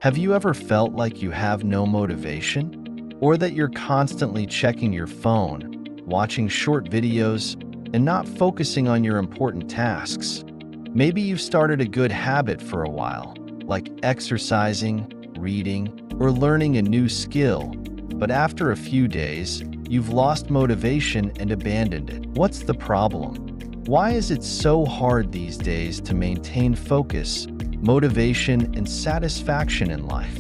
Have you ever felt like you have no motivation? Or that you're constantly checking your phone, watching short videos, and not focusing on your important tasks? Maybe you've started a good habit for a while, like exercising, reading, or learning a new skill, but after a few days, you've lost motivation and abandoned it. What's the problem? Why is it so hard these days to maintain focus, motivation, and satisfaction in life?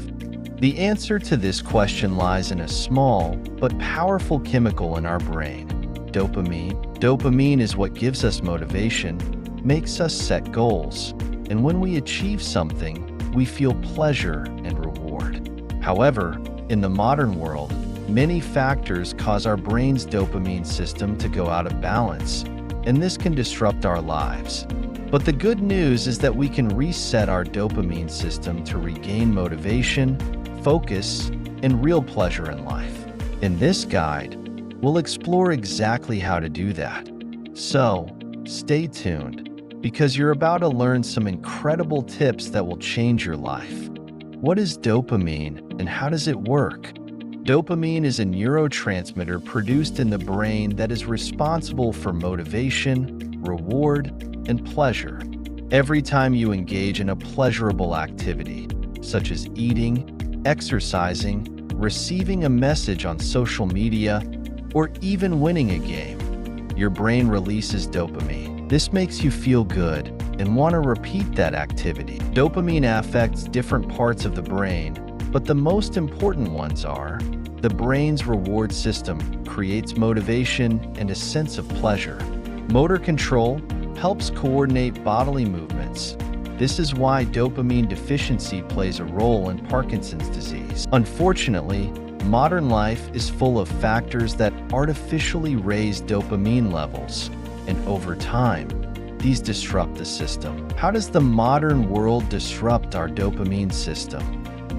The answer to this question lies in a small but powerful chemical in our brain, dopamine. Dopamine is what gives us motivation, makes us set goals, and when we achieve something, we feel pleasure and reward. However, in the modern world, many factors cause our brain's dopamine system to go out of balance, and this can disrupt our lives. But the good news is that we can reset our dopamine system to regain motivation, focus, and real pleasure in life. In this guide, we'll explore exactly how to do that. So, stay tuned, because you're about to learn some incredible tips that will change your life. What is dopamine and how does it work? Dopamine is a neurotransmitter produced in the brain that is responsible for motivation, reward, and pleasure. Every time you engage in a pleasurable activity, such as eating, exercising, receiving a message on social media, or even winning a game, your brain releases dopamine. This makes you feel good and want to repeat that activity. Dopamine affects different parts of the brain, but the most important ones are: the brain's reward system creates motivation and a sense of pleasure. Motor control helps coordinate bodily movements. This is why dopamine deficiency plays a role in Parkinson's disease. Unfortunately, modern life is full of factors that artificially raise dopamine levels, and over time, these disrupt the system. How does the modern world disrupt our dopamine system?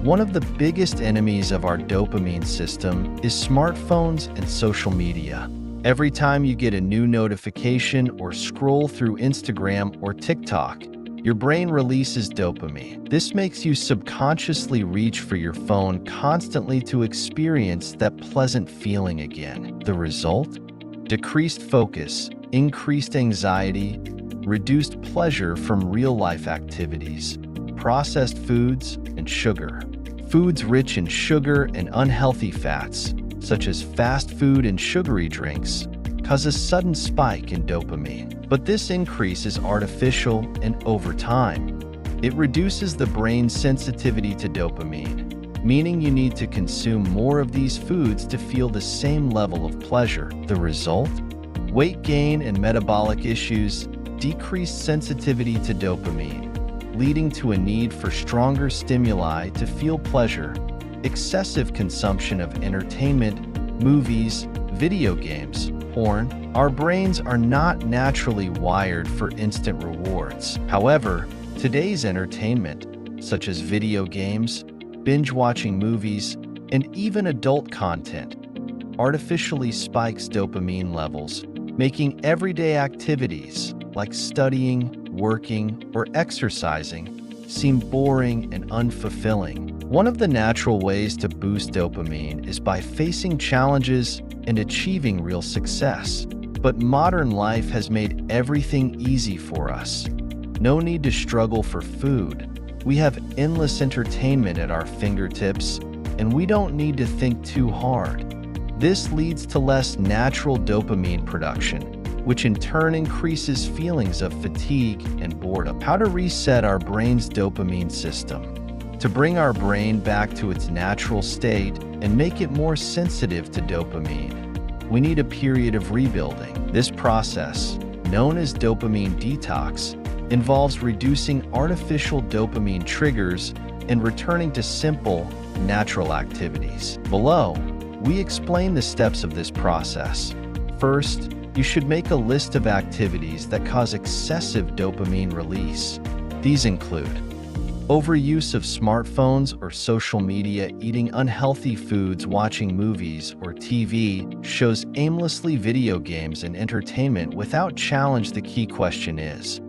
One of the biggest enemies of our dopamine system is smartphones and social media. Every time you get a new notification or scroll through Instagram or TikTok, your brain releases dopamine. This makes you subconsciously reach for your phone constantly to experience that pleasant feeling again. The result? Decreased focus, increased anxiety, reduced pleasure from real-life activities, processed foods, and sugar. Foods rich in sugar and unhealthy fats, such as fast food and sugary drinks, cause a sudden spike in dopamine. But this increase is artificial, and over time, it reduces the brain's sensitivity to dopamine, meaning you need to consume more of these foods to feel the same level of pleasure. The result? Weight gain and metabolic issues, decreased sensitivity to dopamine, leading to a need for stronger stimuli to feel pleasure, excessive consumption of entertainment, movies, video games, porn. Our brains are not naturally wired for instant rewards. However, today's entertainment, such as video games, binge-watching movies, and even adult content, artificially spikes dopamine levels, making everyday activities like studying, working, or exercising seem boring and unfulfilling. One of the natural ways to boost dopamine is by facing challenges and achieving real success. But modern life has made everything easy for us. No need to struggle for food. We have endless entertainment at our fingertips, and we don't need to think too hard. This leads to less natural dopamine production, which in turn increases feelings of fatigue and boredom. How to reset our brain's dopamine system. To bring our brain back to its natural state and make it more sensitive to dopamine, we need a period of rebuilding. This process, known as dopamine detox, involves reducing artificial dopamine triggers and returning to simple, natural activities. Below, we explain the steps of this process. First, you should make a list of activities that cause excessive dopamine release. These include overuse of smartphones or social media, eating unhealthy foods, watching movies or TV shows, aimlessly video games and entertainment without challenge. The key question is,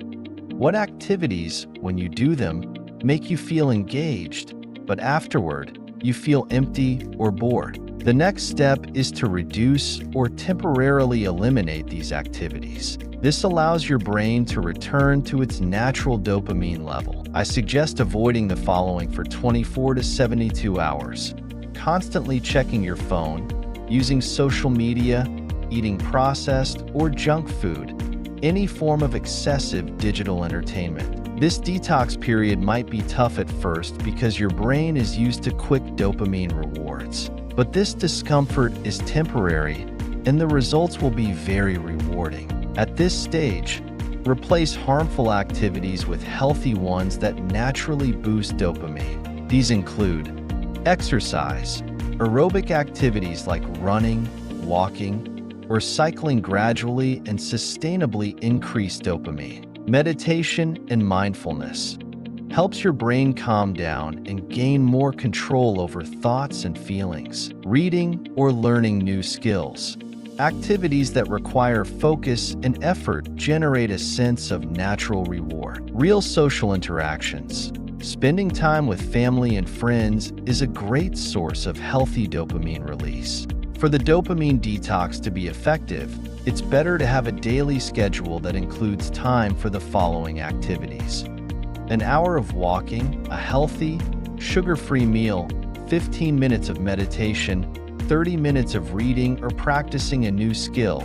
what activities, when you do them, make you feel engaged, but afterward, you feel empty or bored. The next step is to reduce or temporarily eliminate these activities. This allows your brain to return to its natural dopamine level. I suggest avoiding the following for 24 to 72 hours. Constantly checking your phone, using social media, eating processed or junk food, any form of excessive digital entertainment. This detox period might be tough at first because your brain is used to quick dopamine rewards. But this discomfort is temporary, and the results will be very rewarding. At this stage, replace harmful activities with healthy ones that naturally boost dopamine. These include exercise. Aerobic activities like running, walking, or cycling gradually and sustainably increase dopamine. Meditation and mindfulness helps your brain calm down and gain more control over thoughts and feelings. Reading or learning new skills. Activities that require focus and effort generate a sense of natural reward. Real social interactions. Spending time with family and friends is a great source of healthy dopamine release. For the dopamine detox to be effective, it's better to have a daily schedule that includes time for the following activities: an hour of walking, a healthy, sugar-free meal, 15 minutes of meditation, 30 minutes of reading or practicing a new skill.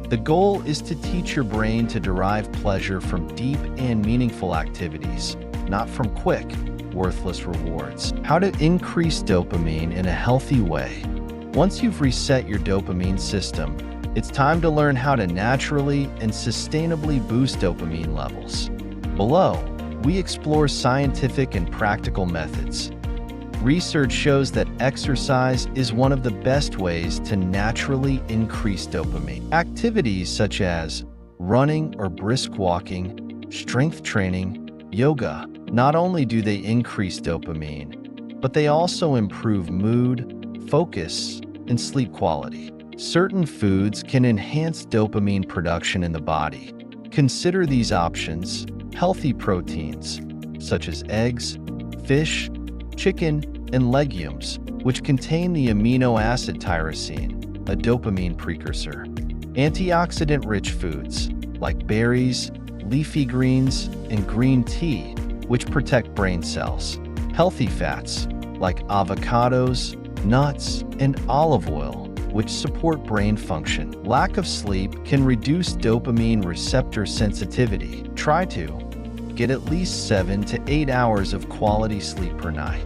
The goal is to teach your brain to derive pleasure from deep and meaningful activities, not from quick, worthless rewards. How to increase dopamine in a healthy way. Once you've reset your dopamine system, it's time to learn how to naturally and sustainably boost dopamine levels. Below, we explore scientific and practical methods. Research shows that exercise is one of the best ways to naturally increase dopamine. Activities such as running or brisk walking, strength training, yoga, not only do they increase dopamine, but they also improve mood, focus, and sleep quality. Certain foods can enhance dopamine production in the body. Consider these options: healthy proteins, such as eggs, fish, chicken, and legumes, which contain the amino acid tyrosine, a dopamine precursor. Antioxidant-rich foods, like berries, leafy greens, and green tea, which protect brain cells. Healthy fats, like avocados, nuts, and olive oil, which support brain function. Lack of sleep can reduce dopamine receptor sensitivity. Try to get at least 7 to 8 hours of quality sleep per night.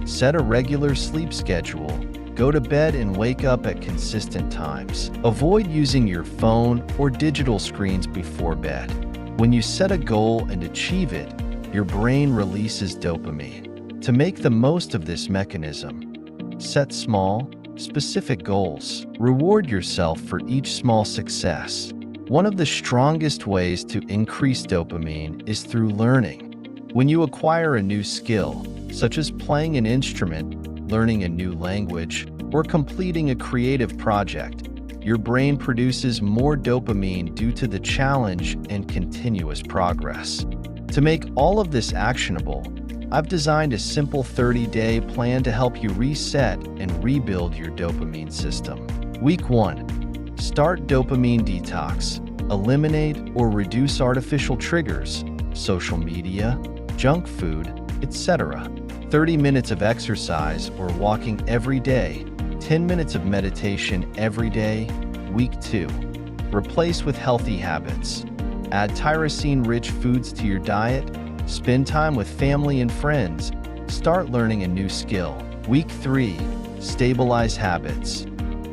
Set a regular sleep schedule. Go to bed and wake up at consistent times. Avoid using your phone or digital screens before bed. When you set a goal and achieve it, your brain releases dopamine. To make the most of this mechanism, set small, specific goals. Reward yourself for each small success. One of the strongest ways to increase dopamine is through learning. When you acquire a new skill, such as playing an instrument, learning a new language, or completing a creative project, your brain produces more dopamine due to the challenge and continuous progress. To make all of this actionable, I've designed a simple 30-day plan to help you reset and rebuild your dopamine system. Week 1. Start dopamine detox. Eliminate or reduce artificial triggers, social media, junk food, etc. 30 minutes of exercise or walking every day. 10 minutes of meditation every day. Week 2. Replace with healthy habits. Add tyrosine-rich foods to your diet. Spend time with family and friends. Start learning a new skill. Week 3. Stabilize habits.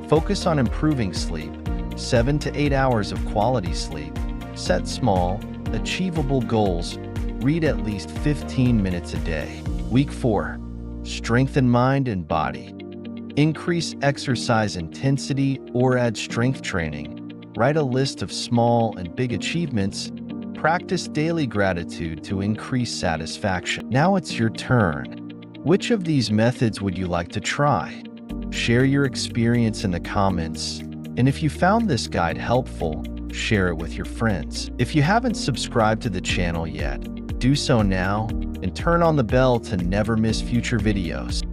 Focus on improving sleep. 7 to 8 hours of quality sleep. Set small, achievable goals. Read at least 15 minutes a day. Week 4. Strengthen mind and body. Increase exercise intensity or add strength training. Write a list of small and big achievements. Practice daily gratitude to increase satisfaction. Now it's your turn. Which of these methods would you like to try? Share your experience in the comments. And if you found this guide helpful, share it with your friends. If you haven't subscribed to the channel yet, Do so now and turn on the bell to never miss future videos.